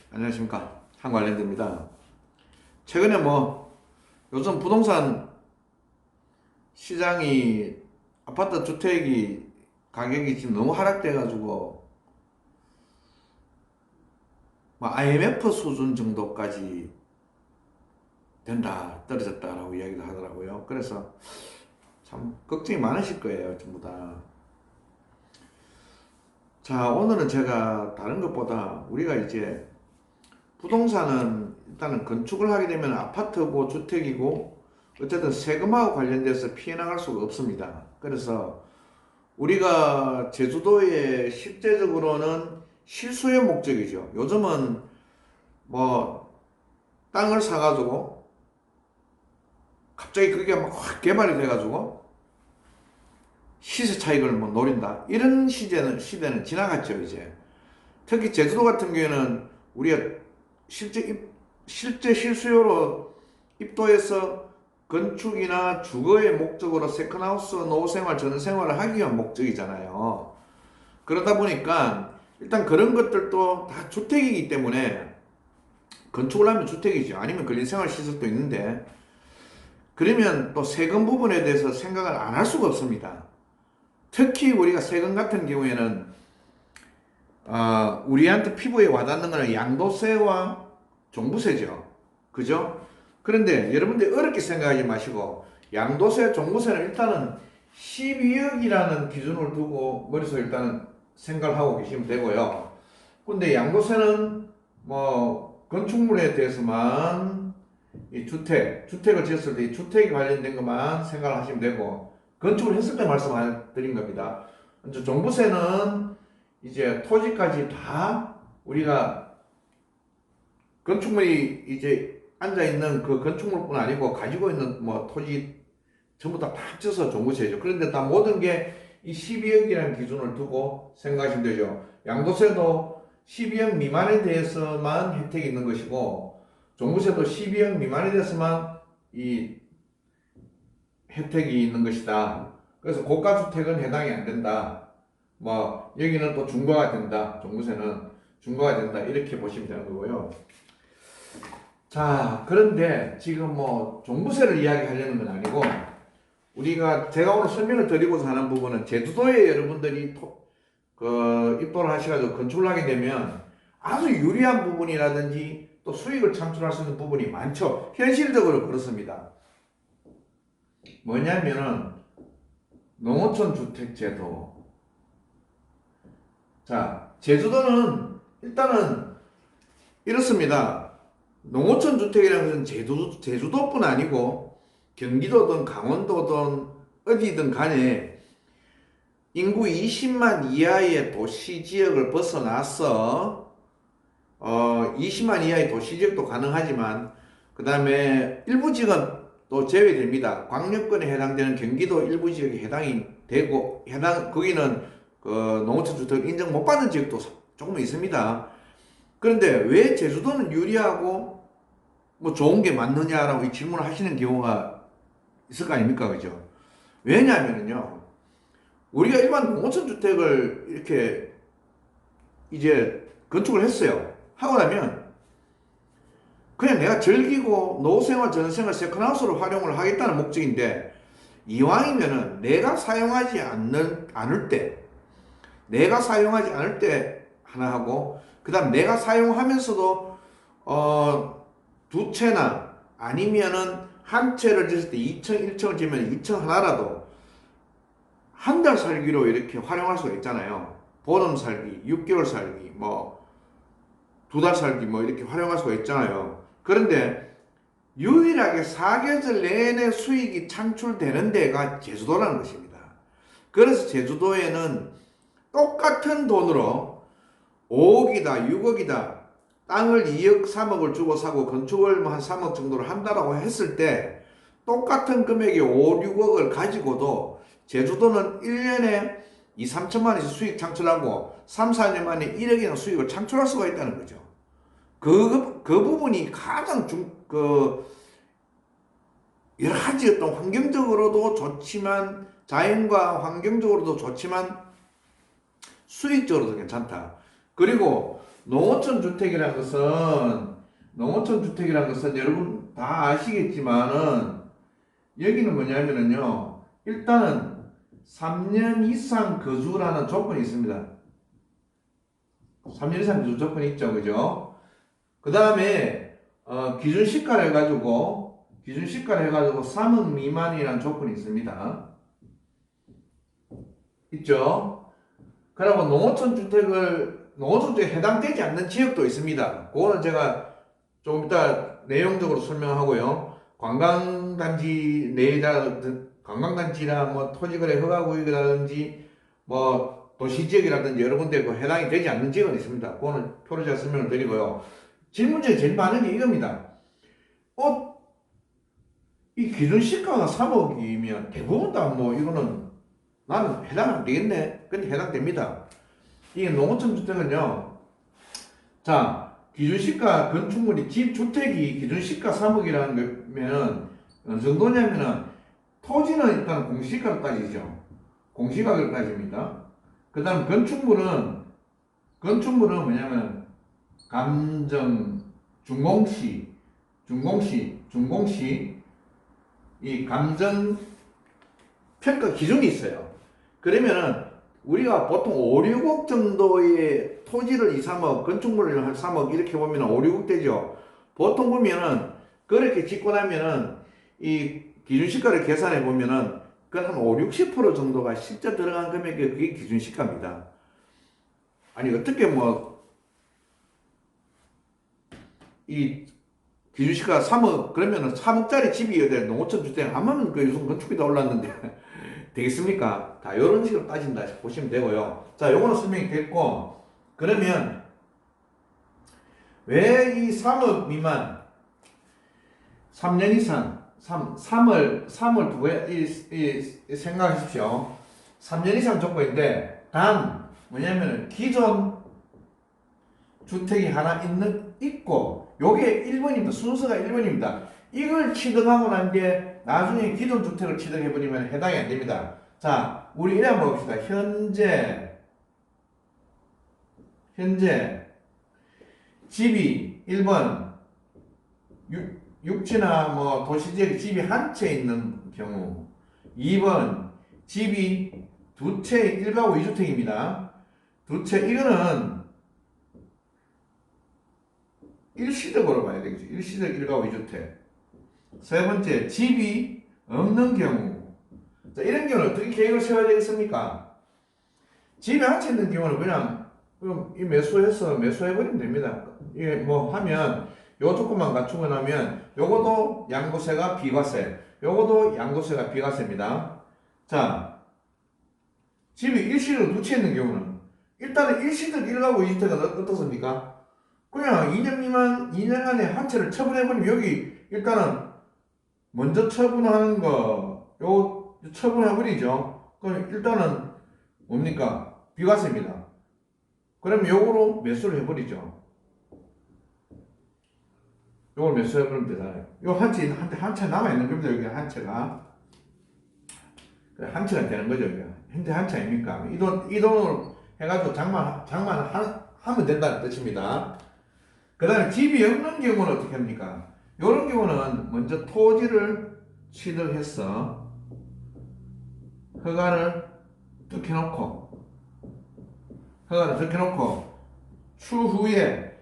안녕하십니까, 한관랜드입니다. 최근에 요즘 부동산 시장이 아파트 주택이 가격이 지금 너무 하락돼 가지고 IMF 수준 정도까지 된다, 떨어졌다라고 이야기도 하더라고요. 그래서 참 걱정이 많으실 거예요, 전부 다. 자, 오늘은 제가 다른 것보다 우리가 이제 부동산은 일단은 건축을 하게 되면 아파트고 주택이고 어쨌든 세금하고 관련돼서 피해 나갈 수가 없습니다. 그래서 우리가 제주도에 실제적으로는 실수요 목적이죠. 요즘은 뭐 땅을 사가지고 갑자기 그게 막 확 개발이 돼가지고 시세 차익을 노린다, 이런 시대는 지나갔죠 이제. 특히 제주도 같은 경우에는 우리가 실제 실수요로 입도해서 건축이나 주거의 목적으로 세컨하우스, 노후생활, 전생활을 하기 위한 목적이잖아요. 그러다 보니까 일단 그런 것들도 다 주택이기 때문에 건축을 하면 주택이죠. 아니면 근린생활 시설도 있는데, 그러면 또 세금 부분에 대해서 생각을 안 할 수가 없습니다. 특히 우리가 세금 같은 경우에는 우리한테 피부에 와닿는 거는 양도세와 종부세죠. 그죠? 그런데 여러분들 어렵게 생각하지 마시고, 양도세, 종부세는 일단은 12억이라는 기준을 두고 머릿속에 일단은 생각을 하고 계시면 되고요. 근데 양도세는 건축물에 대해서만, 이 주택을 지었을 때 이 주택에 관련된 것만 생각을 하시면 되고, 건축을 했을 때 말씀드린 겁니다. 종부세는 이제 토지까지 다 우리가 건축물이 이제 앉아 있는 그 건축물뿐 아니고 가지고 있는 토지 전부 다 합쳐서 종부세죠. 그런데 다 모든 게 이 12억이라는 기준을 두고 생각하시면 되죠. 양도세도 12억 미만에 대해서만 혜택이 있는 것이고, 종부세도 12억 미만에 대해서만 이 혜택이 있는 것이다. 그래서 고가주택은 해당이 안 된다. 여기는 또 중과가 된다. 종부세는 중과가 된다. 이렇게 보시면 되는 거고요. 자, 그런데 지금 종부세를 이야기하려는 건 아니고, 제가 오늘 설명을 드리고자 하는 부분은 제주도에 여러분들이 입도를 하셔가지고 건축을 하게 되면 아주 유리한 부분이라든지 또 수익을 창출할 수 있는 부분이 많죠. 현실적으로 그렇습니다. 뭐냐면은 농어촌 주택제도. 자, 제주도는 일단은 이렇습니다. 농어촌 주택이라는 것은 제주도뿐 아니고 경기도든 강원도든 어디든 간에 인구 20만 이하의 도시 지역을 벗어나서 20만 이하의 도시 지역도 가능하지만, 그 다음에 일부 지역은 또 제외됩니다. 광역권에 해당되는 경기도 일부 지역에 해당이 되고, 거기는 그 농어촌 주택을 인정 못 받는 지역도 조금 있습니다. 그런데 왜 제주도는 유리하고 좋은 게 맞느냐라고 이 질문을 하시는 경우가 있을 거 아닙니까? 그죠? 왜냐하면요, 우리가 일반 농어촌 주택을 이렇게 이제 건축을 했어요. 하고 나면 그냥 내가 즐기고 노후생활, 전생활, 세컨하우스로 활용을 하겠다는 목적인데, 이왕이면은 내가 사용하지 않을 때 하나 하고, 그 다음 내가 사용하면서도 두 채나 아니면은 한 채를 지을 때 2층, 1층을 지으면 2층 하나라도 한 달 살기로 이렇게 활용할 수가 있잖아요. 보름 살기, 6개월 살기, 두 달 살기 이렇게 활용할 수가 있잖아요. 그런데 유일하게 사계절 내내 수익이 창출되는 데가 제주도라는 것입니다. 그래서 제주도에는 똑같은 돈으로 5억이다, 6억이다, 땅을 2억, 3억을 주고 사고 건축을 한 3억 정도로 한다라고 했을 때 똑같은 금액의 5, 6억을 가지고도 제주도는 1년에 2, 3천만 원씩 수익 창출하고 3, 4년 만에 1억이나 수익을 창출할 수가 있다는 거죠. 그 부분이 가장 여러 가지 어떤 환경적으로도 좋지만, 자연과 환경적으로도 좋지만 수익적으로도 괜찮다. 그리고 농어촌 주택이라는 것은 여러분 다 아시겠지만은 여기는 뭐냐면은요. 일단은 3년 이상 거주라는 조건이 있습니다. 3년 이상 거주 조건이 있죠. 그죠? 그 다음에 기준시가를 해가지고 3억 미만이라는 조건이 있습니다. 있죠? 그리고 농어촌주택에 해당되지 않는 지역도 있습니다. 그거는 제가 좀 이따 내용적으로 설명하고요. 관광단지나 뭐 토지거래 허가구역이라든지 뭐 도시지역이라든지 여러 군데 그 해당이 되지 않는 지역은 있습니다. 그거는 표로 제가 설명을 드리고요. 질문 중에 제일 많은 게 이겁니다. 이 기준시가가 3억이면 대부분 다 뭐 이거는 나는 해당 안 되겠네. 근데 해당됩니다. 이게 농어촌 주택은요. 자, 기준시가 건축물이 주택이 기준시가 3억이라는 거면 어느 정도냐면은 토지는 일단 공시가로 따지죠. 공시가격을 따집니다. 그 다음 건축물은 뭐냐면 감정 준공시 이 감정 평가 기준이 있어요. 그러면은 우리가 보통 5, 6억 정도의 토지를 2, 3억, 건축물을 한 3억 이렇게 보면 5, 6억 되죠. 보통 보면은 그렇게 짓고 나면은 이 기준시가를 계산해 보면은 그한 5, 60% 정도가 실제 들어간 금액이 그게 기준시가입니다. 아니 어떻게 뭐 이 기준시가 3억 그러면은 3억짜리 집이어야 돼. 농어촌 주택 하면 그 요즘 건축비 다 올랐는데 되겠습니까? 다 이런 식으로 따진다 보시면 되고요. 자, 요거는 설명이 됐고, 그러면 왜 이 3억 미만 3년 이상 3을 두고 생각하십시오. 3년 이상 조건인데 단 뭐냐면은 기존 주택이 하나 있고 요게 1번입니다. 순서가 1번입니다. 이걸 취득하고 난 뒤에 나중에 기존 주택을 취득해버리면 해당이 안 됩니다. 자, 우리 이래 한번 봅시다. 현재 집이 1번 육지나 뭐 도시지역에 집이 한 채 있는 경우, 2번 집이 두 채 1가구 2주택입니다. 두 채 이거는 일시적으로 봐야 되겠죠. 일시적 1가구 2주택. 세 번째, 집이 없는 경우. 자, 이런 경우는 어떻게 계획을 세워야 되겠습니까? 집이 한 채 있는 경우는 그냥 이 매수해버리면 됩니다. 이게 뭐 하면 요 조건만 갖추고 나면 요것도 양도세가 비과세, 요것도 양도세가 비과세입니다. 자, 집이 일시적으로 두 채 있는 경우는 일단은 일시적 1가구 2주택은 어떻습니까? 그냥 2년 안에 한 채를 처분해버리면 여기 일단은 먼저 처분하는 거, 요 처분해버리죠. 그럼 일단은 뭡니까? 비과세입니다. 그럼 요거로 매수를 해버리죠. 요걸 매수해버리면 되잖아요. 요 한 채 남아있는 겁니다. 여기 한 채가. 한 채가 되는 거죠. 여기가. 현재 한 채 아닙니까? 이 돈으로 해가지고 하면 된다는 뜻입니다. 그 다음에 집이 없는 경우는 어떻게 합니까? 이런 경우는 먼저 토지를 취득해서 허가를 뜯겨놓고 추후에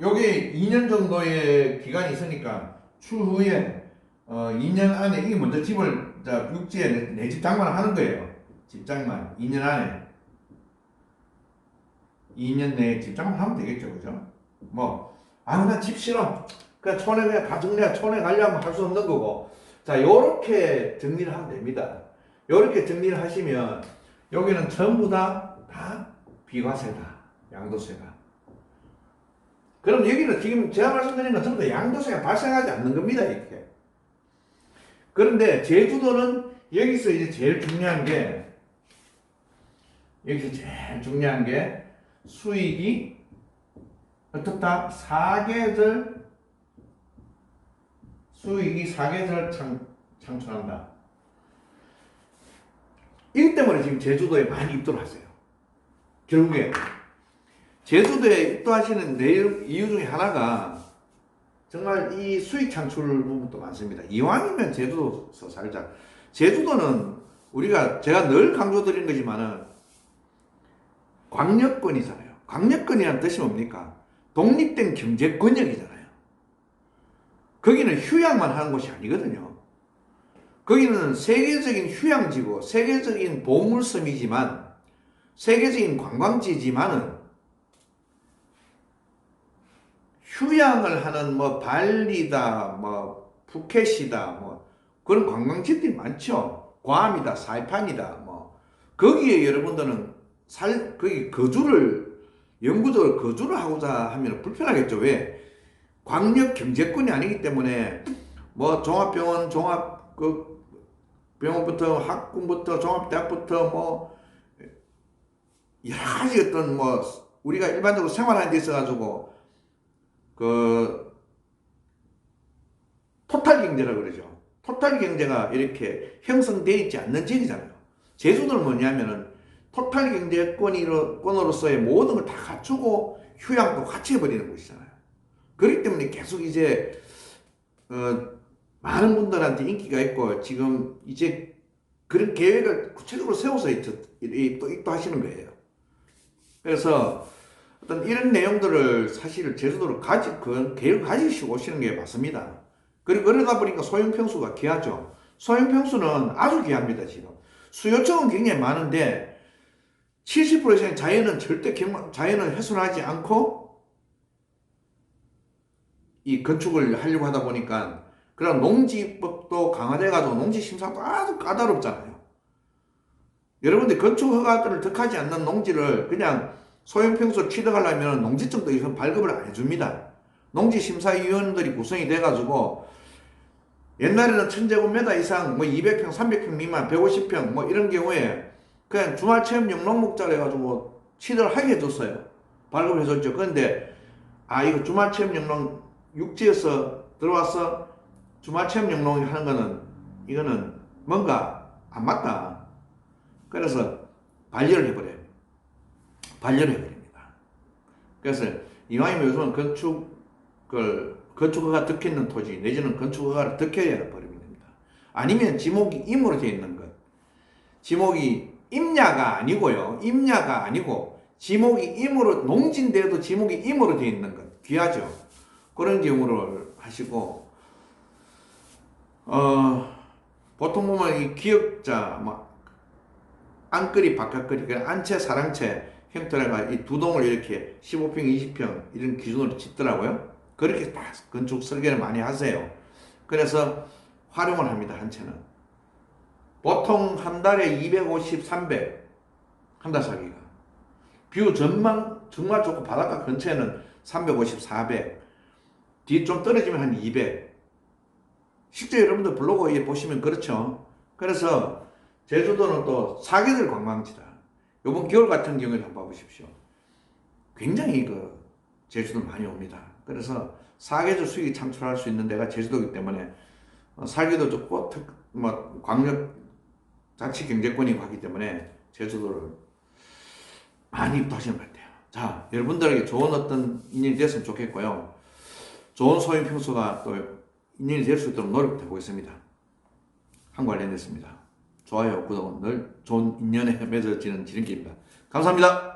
요게 2년 정도의 기간이 있으니까 추후에 2년 안에 이게 먼저 집을 육지에 내 집 장만을 하는 거예요. 집 장만 2년 안에 2년 내에 집 장만 하면 되겠죠. 그죠? 나 집 싫어. 그냥 촌에 그냥 다 정리해. 촌에 가려면 할 수 없는 거고. 자, 요렇게 정리를 하면 됩니다. 요렇게 정리를 하시면 여기는 전부 다 비과세다. 양도세가. 그럼 여기는 지금 제가 말씀드린 건 전부 다 양도세가 발생하지 않는 겁니다. 이렇게. 그런데 제주도는 여기서 이제 제일 중요한 게 수익이 어떻다? 수익이 사계절 창출한다. 이것 때문에 지금 제주도에 많이 입도를 하세요. 결국에 제주도에 입도하시는 이유 중에 하나가 정말 이 수익 창출 부분도 많습니다. 이왕이면 제주도에서 살자. 제주도는 제가 늘 강조드리는 거지만은 광역권이잖아요. 광역권이라는 뜻이 뭡니까? 독립된 경제권역이잖아요. 거기는 휴양만 하는 곳이 아니거든요. 거기는 세계적인 휴양지고 세계적인 보물섬이지만 세계적인 관광지지만은 휴양을 하는 뭐 발리다 뭐 푸켓이다 뭐 그런 관광지들이 많죠. 괌이다 사이판이다 뭐 거기에 여러분들은 거기 영구적으로 거주를 하고자 하면 불편하겠죠. 왜? 광역 경제권이 아니기 때문에 뭐 종합병원 병원부터 학군부터 종합대학부터 뭐 여러 가지 어떤 뭐 우리가 일반적으로 생활하는 데 있어 가지고 토탈 경제라고 그러죠. 토탈 경제가 이렇게 형성되어 있지 않는 지역이잖아요. 제주도는 뭐냐면은 토탈 경제권으로서의 모든 걸 다 갖추고 휴양도 같이 해버리는 곳이잖아요. 그렇기 때문에 계속 이제 많은 분들한테 인기가 있고 지금 이제 그런 계획을 구체적으로 세워서 또 하시는 거예요. 그래서 어떤 이런 내용들을 사실 제주도를 계획을 가지시고 오시는 게 맞습니다. 그리고 그러다 보니까 소형평수가 귀하죠. 소형평수는 아주 귀합니다, 지금. 수요청은 굉장히 많은데 70% 이상의 자연은 훼손하지 않고 이 건축을 하려고 하다 보니까 그런 농지법도 강화돼가지고 농지 심사도 아주 까다롭잖아요. 여러분들 건축 허가를 득하지 않는 농지를 그냥 소형평수 취득하려면 농지증도 이건 발급을 안 해줍니다. 농지심사위원들이 구성이 돼가지고 옛날에는 1000제곱미터 이상 뭐 200평, 300평 미만, 150평 뭐 이런 경우에 그냥 주말체험 영농목자로 해가지고 취득을 하게 해줬어요. 발급을 해줬죠. 그런데 이거 주말체험 영농 육지에서 들어와서 주말체험 영농 하는 거는 이거는 뭔가 안 맞다. 그래서 반려를 해버립니다. 그래서 이왕이면 요즘은 건축허가 득했는 토지 내지는 건축허가를 득해야 버립니다. 아니면 지목이 임으로 되어 있는 것. 지목이 임야가 아니고요. 임야가 아니고 지목이 임으로 농지인데도 지목이 임으로 되어 있는 것. 귀하죠. 그런 경우를 하시고 보통 보면 이 기역자 안거리 바깥거리 안채 사랑채 형태가 이 두 동을 이렇게 15평 20평 이런 기준으로 짓더라고요. 그렇게 다 건축 설계를 많이 하세요. 그래서 활용을 합니다. 한 채는 보통 한 달에 250, 300 한 달 사기가 뷰 전망 정말 좋고 바닷가 근처에는 350, 400 뒤 좀 떨어지면 한 200 실제 여러분들 블로그에 보시면 그렇죠. 그래서 제주도는 또 사계절 관광지다. 이번 겨울 같은 경우에 한번 봐보십시오. 굉장히 제주도 많이 옵니다. 그래서 사계절 수익이 창출할 수 있는 데가 제주도이기 때문에 살기도 좋고 광역 자치 경제권이 가기 때문에 제주도를 많이 입도하시는 것 같아요. 자, 여러분들에게 좋은 어떤 인연이 됐으면 좋겠고요. 좋은 소형평수가 또 인연이 될 수 있도록 노력해 보겠습니다. 한 관련됐습니다. 좋아요, 구독은 늘 좋은 인연에 맺어지는 지름길입니다. 감사합니다.